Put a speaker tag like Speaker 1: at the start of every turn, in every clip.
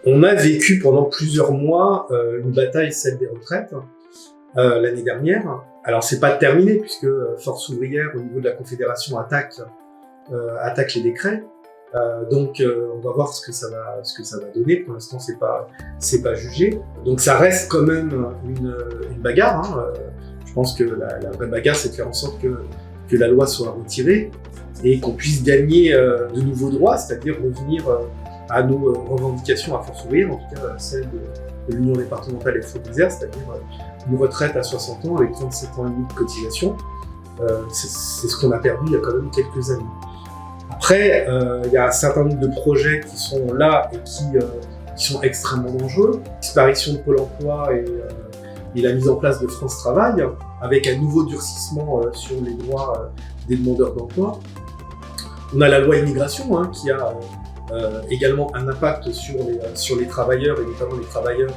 Speaker 1: On a vécu pendant plusieurs mois une bataille, celle des retraites, l'année dernière. Alors c'est pas terminé puisque Force ouvrière au niveau de la Confédération attaque les décrets. Donc on va voir ce que ça va donner. Pour l'instant c'est pas jugé. Donc ça reste quand même une bagarre. Hein. Je pense que la vraie bagarre, c'est de faire en sorte que la loi soit retirée et qu'on puisse gagner de nouveaux droits, c'est-à-dire revenir à nos revendications à Force ouvrière, en tout cas celle de l'Union départementale et Faux-Isère, c'est-à-dire une retraite à 60 ans avec 37 ans et demi de cotisation. C'est ce qu'on a perdu il y a quand même quelques années. Après, il y a un certain nombre de projets qui sont là et qui sont extrêmement dangereux. Disparition de Pôle emploi et la mise en place de France Travail, avec un nouveau durcissement sur les droits des demandeurs d'emploi. On a la loi immigration qui a également un impact sur les travailleurs, et notamment les travailleurs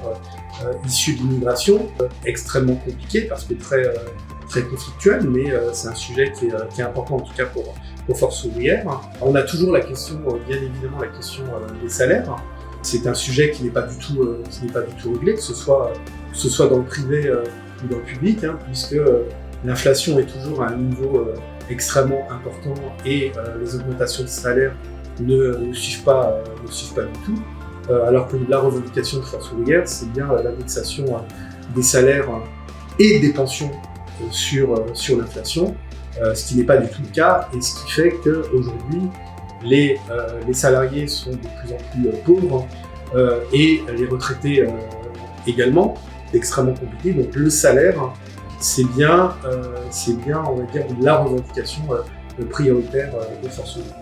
Speaker 1: issus de l'immigration, extrêmement compliqué parce que très conflictuel, mais c'est un sujet qui est important en tout cas pour Force ouvrière. On a toujours la question, bien évidemment, la question des salaires. C'est un sujet qui n'est pas du tout réglé, que ce soit dans le privé ou dans le public, puisque l'inflation est toujours à un niveau extrêmement important et les augmentations de salaire ne suivent pas du tout. Alors que la revendication de Force ouvrière, c'est bien l'indexation des salaires et des pensions sur l'inflation, ce qui n'est pas du tout le cas, et ce qui fait qu'aujourd'hui, les salariés sont de plus en plus pauvres et les retraités également, extrêmement compliqué. Donc le salaire, c'est bien, on va dire, la revendication prioritaire de Force ouvrière.